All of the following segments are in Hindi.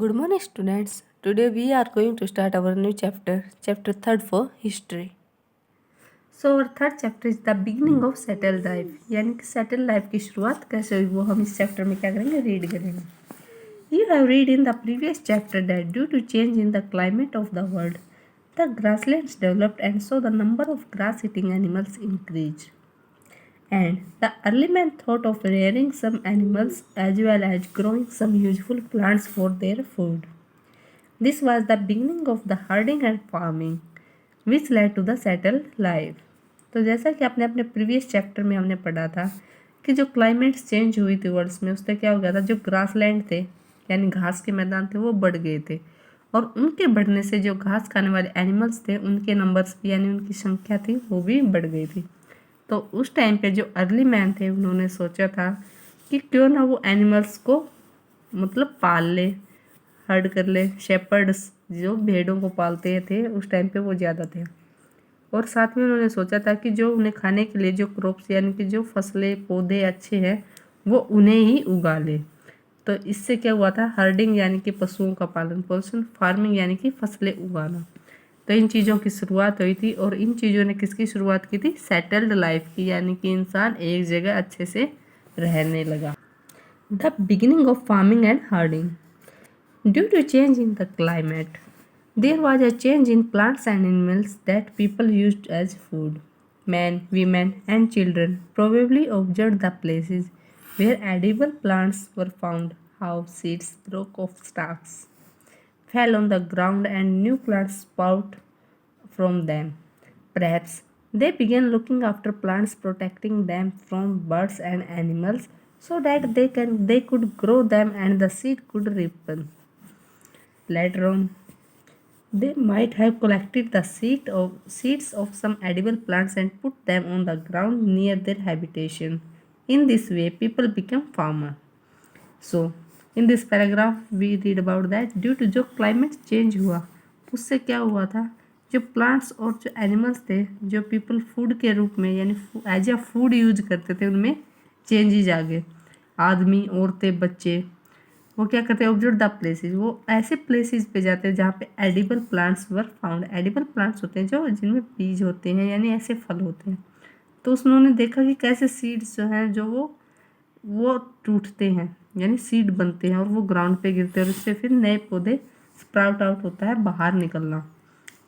Good morning, students. Today we are going to start our new chapter, chapter 3rd for history. So our third chapter is the beginning of settled life, यानी कि settled life की शुरुआत कैसे हुई वो हम इस चैप्टर में क्या करेंगे, रीड करेंगे. You have read in the previous chapter that due to change in the climate of the world, the grasslands developed and so the number of grass-eating animals increased. And the early man thought of rearing some animals as well as growing some useful plants for their food. This was the beginning of the herding and farming, which led to the settled life. तो जैसा कि आपने अपने प्रीवियस चैप्टर में हमने पढ़ा था कि जो क्लाइमेट चेंज हुई थी वर्ल्ड्स में, उससे क्या हो गया था, जो ग्रासलैंड थे यानी घास के मैदान थे वो बढ़ गए थे, और उनके बढ़ने से जो घास खाने वाले एनिमल्स थे उनके नंबर्स भी यानी उनकी संख्या थी वो भी बढ़ गई थी. तो उस टाइम पे जो अर्ली मैन थे उन्होंने सोचा था कि क्यों ना वो एनिमल्स को मतलब पाल ले, हर्ड कर ले. शेपर्ड्स जो भेड़ों को पालते थे उस टाइम पे वो ज़्यादा थे, और साथ में उन्होंने सोचा था कि जो उन्हें खाने के लिए जो क्रॉप्स यानी कि जो फसलें पौधे अच्छे हैं वो उन्हें ही उगा ले. तो इससे क्या हुआ था, हर्डिंग यानी कि पशुओं का पालन पोषण, फार्मिंग यानी कि फसलें उगाना. तो इन चीज़ों की शुरुआत हुई थी, और इन चीज़ों ने किसकी शुरुआत की थी, सेटल्ड लाइफ की, यानी कि इंसान एक जगह अच्छे से रहने लगा. The beginning of farming and herding. Due to change in the climate, there was a change in plants and animals that people used as food. Men, women, and children probably observed the places where edible plants were found, how seeds broke off stalks, fell on the ground, and new plants sprout from them. Perhaps they began looking after plants, protecting them from birds and animals so that they could grow them and the seed could ripen. Later on, they might have collected the seeds of some edible plants and put them on the ground near their habitation. In this way, people became farmers. So, in this paragraph, we read about that due to जो climate change हुआ उससे क्या हुआ था, जो प्लांट्स और जो एनिमल्स थे जो पीपल फूड के रूप में यानी एज अ फूड यूज करते थे उनमें चेंजेज आ गए. आदमी, औरतें, बच्चे वो क्या करते हैं, ऑब्जर्व द प्लेसेस, वो ऐसे प्लेसेस पे जाते हैं जहाँ पे edible plants were found. Edible plants होते हैं जो जिनमें बीज होते हैं यानी ऐसे फल होते हैं. तो उन्होंने देखा कि कैसे सीड्स जो हैं जो वो टूटते हैं यानी सीड बनते हैं और वो ग्राउंड पे गिरते हैं, और उससे फिर नए पौधे स्प्राउट आउट होता है, बाहर निकलना.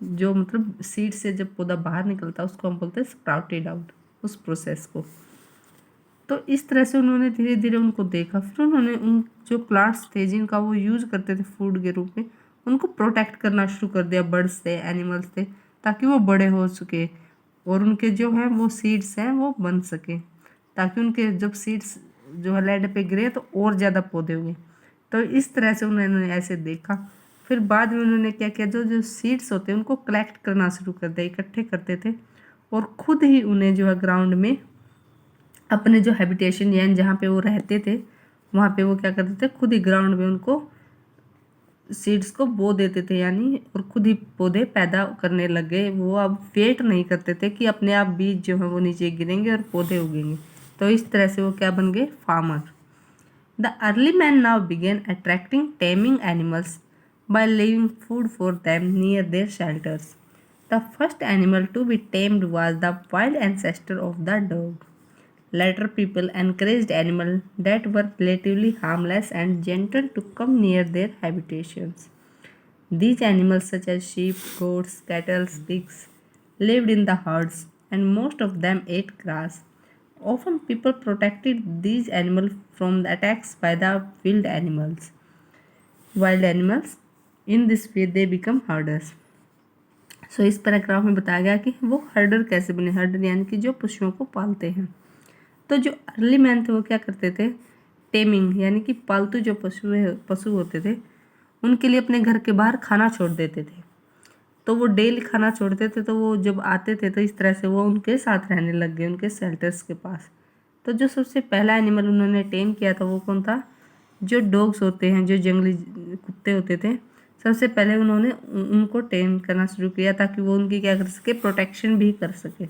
जो मतलब सीड से जब पौधा बाहर निकलता है उसको हम बोलते हैं स्प्राउटेड आउट, उस प्रोसेस को. तो इस तरह से उन्होंने धीरे धीरे उनको देखा. फिर उन्होंने उन जो प्लांट्स थे जिनका वो यूज़ करते थे फूड के रूप में उनको प्रोटेक्ट करना शुरू कर दिया. बर्ड्स थे, एनिमल्स थे, ताकि वो बड़े हो सके और उनके जो हैं वो सीड्स हैं वो बन सके, ताकि उनके जब सीड्स जो है लैंड पे गिरे तो और ज़्यादा पौधे हुए. तो इस तरह से उन्होंने ऐसे देखा. फिर बाद में उन्होंने क्या किया, जो जो सीड्स होते हैं उनको कलेक्ट करना शुरू कर दिया, इकट्ठे करते थे और खुद ही उन्हें जो है ग्राउंड में अपने जो हैबिटेशन यानी जहाँ पे वो रहते थे वहाँ पे वो क्या करते थे, खुद ही ग्राउंड में उनको सीड्स को बो देते थे यानी, और खुद ही पौधे पैदा करने लग गए. वो अब वेट नहीं करते थे कि अपने आप बीज जो है वो नीचे गिरेंगे और पौधे उगेंगे. तो इस तरह से वो क्या बन गए, farmer. The early man now began attracting taming animals by leaving food for them near their shelters. The first animal to be tamed was the wild ancestor of the dog. Later people encouraged animals that were relatively harmless and gentle to come near their habitations. These animals such as sheep, goats, cattle, pigs lived in the herds and most of them ate grass. Often people protected these animals from the attacks by the wild animals. In this way they become herders. So इस पैराग्राफ में बताया गया कि वो हर्डर कैसे बने. हर्डर यानी कि जो पशुओं को पालते हैं. तो जो अर्ली मैन थे वो क्या करते थे, टेमिंग यानी कि पालतू जो पशु होते थे उनके लिए अपने घर के बाहर खाना छोड़ देते थे. तो वो डेली खाना छोड़ते थे, तो वो जब आते थे तो इस तरह से वो उनके साथ रहने लग गए उनके शेल्टर्स के पास. तो जो सबसे पहला एनिमल उन्होंने टेम किया था वो कौन था, जो डॉग्स होते हैं, जो जंगली कुत्ते होते थे. सबसे पहले उन्होंने उनको टेम करना शुरू किया ताकि वो उनकी क्या कर सके, प्रोटेक्शन भी कर सके.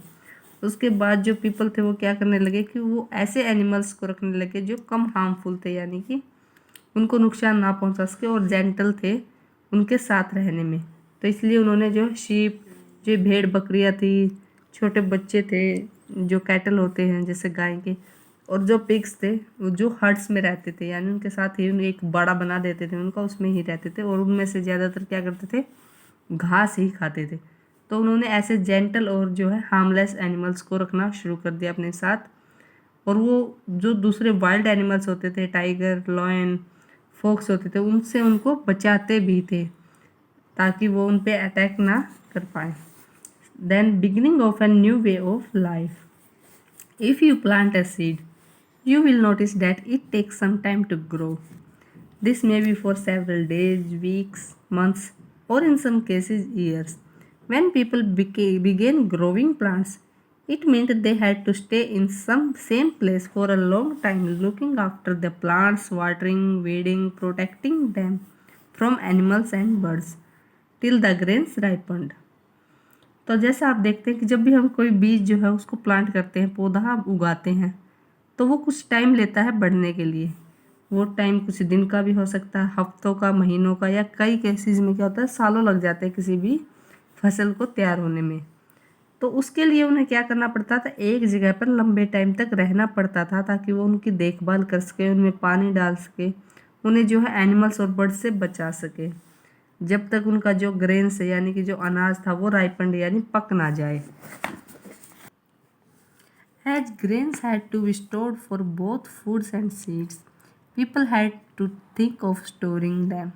उसके बाद जो पीपल थे वो क्या करने लगे कि वो ऐसे एनिमल्स को रखने लगे जो कम हार्मफुल थे, यानी कि उनको नुकसान ना पहुंचा सके और जेंटल थे उनके साथ रहने में। तो इसलिए उन्होंने जो शीप, जो भेड़ बकरियां थी, छोटे बच्चे थे, जो कैटल होते हैं जैसे गाय के, और जो पिग्स थे वो जो हर्ड्स में रहते थे, यानी उनके साथ ही एक बाड़ा बना देते थे उनका, उसमें ही रहते थे और उनमें से ज़्यादातर क्या करते थे, घास ही खाते थे। तो उन्होंने ऐसे जेंटल और जो है हार्मलेस एनिमल्स को रखना शुरू कर दिया अपने साथ। और वो जो दूसरे वाइल्ड एनिमल्स होते थे, टाइगर, लॉयन, फॉक्स होते थे, उनसे उनको बचाते भी थे ताकि वो उन पे अटैक ना कर पाए। Then beginning of a new way of life. If you plant a seed, you will notice that it takes some time to grow. This may be for several days, weeks, months, or in some cases, years. When people began growing plants, it meant they had to stay in some same place for a long time, looking after the plants, watering, weeding, protecting them from animals and birds, till the grains ripened. तो जैसा आप देखते हैं कि जब भी हम कोई बीज जो है उसको प्लांट करते हैं, पौधा उगाते हैं, तो वो कुछ टाइम लेता है बढ़ने के लिए। वो टाइम कुछ दिन का भी हो सकता है, हफ्तों का, महीनों का, या कई केसेस में क्या होता है सालों लग जाते हैं किसी भी फसल को तैयार होने में। तो उसके लिए उन्हें क्या करना पड़ता था, एक जगह पर लंबे टाइम तक रहना पड़ता था ताकि वो उनकी देखभाल कर सके, उनमें पानी डाल सके, उन्हें जो है एनिमल्स और बर्ड्स से बचा सके, जब तक उनका जो ग्रेन्स यानी कि जो अनाज था वो राइपंड यानी पक ना जाए। As grains had to be stored for both foods and seeds, people had to think of storing them.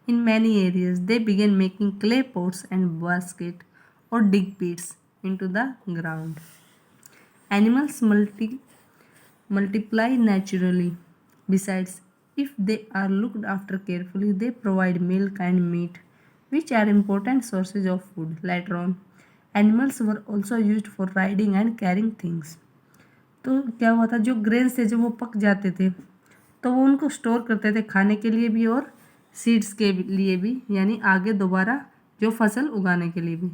In many areas, they began making clay pots and baskets or dig pits into the ground. Animals multiply naturally. Besides, if they are looked after carefully, they provide milk and meat, which are important sources of food. Later on, animals were also used for riding and carrying things. तो क्या हुआ था, जो ग्रेन्स थे जो वो पक जाते थे तो वो उनको स्टोर करते थे खाने के लिए भी और सीड्स के लिए भी, यानी आगे दोबारा जो फसल उगाने के लिए भी।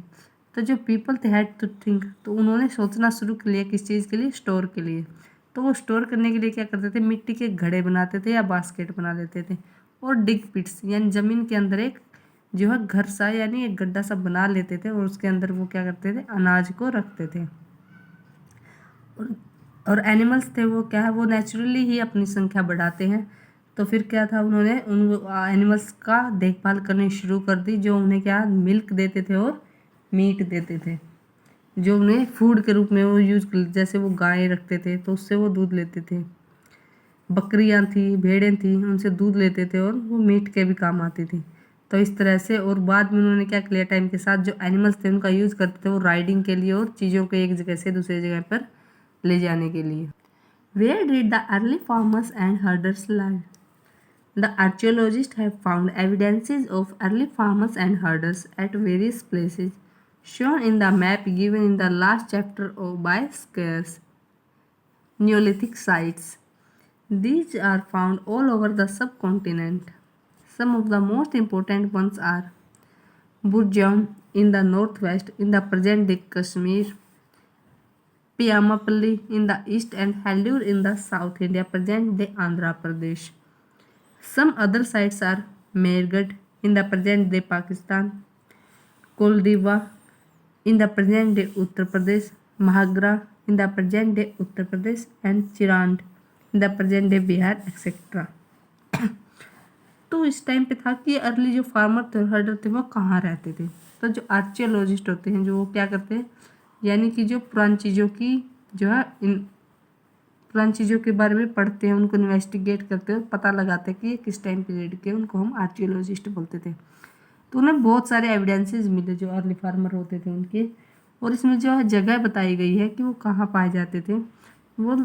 तो जो पीपल थे हैड टू थिंक, तो उन्होंने सोचना शुरू कर लिया किस चीज़ के लिए, स्टोर के लिए। तो वो स्टोर करने के लिए क्या करते थे, मिट्टी के घड़े बनाते थे या बास्केट बना लेते थे, और डिग पिट्स यानी ज़मीन के अंदर एक जो है घर सा यानी एक गड्ढा सा बना लेते थे और उसके अंदर वो क्या करते थे, अनाज को रखते थे। और एनिमल्स थे वो क्या है, वो नेचुरली ही अपनी संख्या बढ़ाते हैं। तो फिर क्या था, उन्होंने उन एनिमल्स का देखभाल करनी शुरू कर दी, जो उन्हें क्या मिल्क देते थे और मीट देते थे, जो उन्हें फूड के रूप में वो यूज कर, जैसे वो गाय रखते थे तो उससे वो दूध लेते थे, बकरियां थी, भेड़ें थी, उनसे दूध लेते थे और वो मीट के भी काम आती थी। तो इस तरह से, और बाद में उन्होंने क्या किया, टाइम के साथ जो एनिमल्स थे उनका यूज़ करते थे वो राइडिंग के लिए और चीज़ों को एक जगह से दूसरी जगह पर ले जाने के लिए। Where did the early farmers and herders live? The archaeologists have found evidences of early farmers and herders at various places, shown in the map given in the last chapter by scarce Neolithic sites. These are found all over the subcontinent. Some of the most important ones are Burjam in the northwest, in the present-day Kashmir, Piyamapalli in the east, and Hallur in the south India, present-day Andhra Pradesh. Some other sites are Meergad in the present-day Pakistan, Koldiva in the present-day Uttar Pradesh, Mahagra in the present-day Uttar Pradesh, and Chirand in the present-day Bihar, etc. तो इस टाइम पे था कि अर्ली जो फार्मर थे, हर्डर थे, वो कहाँ रहते थे। तो जो आर्कियोलॉजिस्ट होते हैं जो वो क्या करते हैं, यानी कि जो पुरानी चीज़ों की जो है पुरानी चीज़ों के बारे में पढ़ते हैं, उनको इन्वेस्टिगेट करते हैं, पता लगाते हैं कि ये किस टाइम पीरियड के, उनको हम आर्कियोलॉजिस्ट बोलते थे। तो उन्हें बहुत सारे एविडेंसेस मिले जो अर्ली फार्मर होते थे उनके, और इसमें जो है जगह बताई गई है कि वो कहाँ पाए जाते थे। वो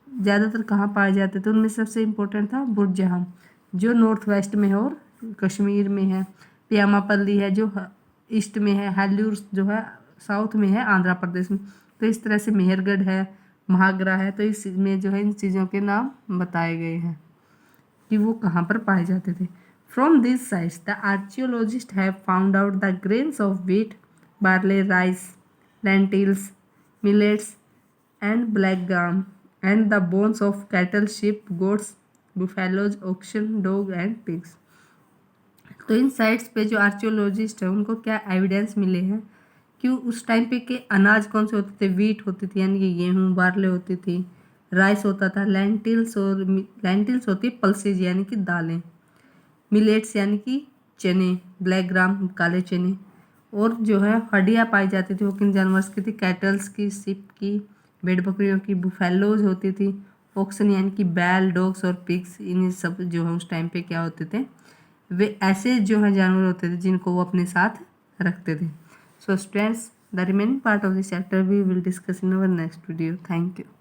ज़्यादातर कहाँ पाए जाते थे, उनमें सबसे इम्पोर्टेंट था बुरजहाम जो नॉर्थ वेस्ट में है और कश्मीर में है, पियामापल्ली है जो ईस्ट में है, हल्लूर जो है साउथ में है आंध्र प्रदेश में। तो इस तरह से मेहरगढ़ है, महागरा है, तो इसमें जो है इन चीज़ों के नाम बताए गए हैं कि वो कहाँ पर पाए जाते थे। From this sites the archaeologist have found out the grains of wheat, barley, rice, lentils, millets and black gram, and the bones of cattle, sheep, goats, buffaloes, auction, dog and pigs. तो इन साइट्स पे जो आर्कियोलॉजिस्ट है उनको क्या एविडेंस मिले हैं कि उस टाइम पे के अनाज कौन से होते थे। वीट होती थी यानी कि गेहूँ, बार्ले होती थी, राइस होता था, लेंटिल्स, और लेंटिल्स होती है पल्सेज यानी कि दालें, मिलेट्स यानी कि चने, ब्लैक ग्राम काले चने, और जो है हड्डियाँ पाई जाती थी वो किन जानवर की थी, कैटल्स की, शिप की, भेड़ बकरियों की, बुफेलोज होती थी, ऑक्सन यानी कि बैल, डॉग्स और पिग्स। इन सब जो है उस टाइम पे क्या होते थे, वे ऐसे जो है जानवर होते थे जिनको वो अपने साथ रखते थे। So students, the remaining part of this chapter we will discuss in our next video. Thank you.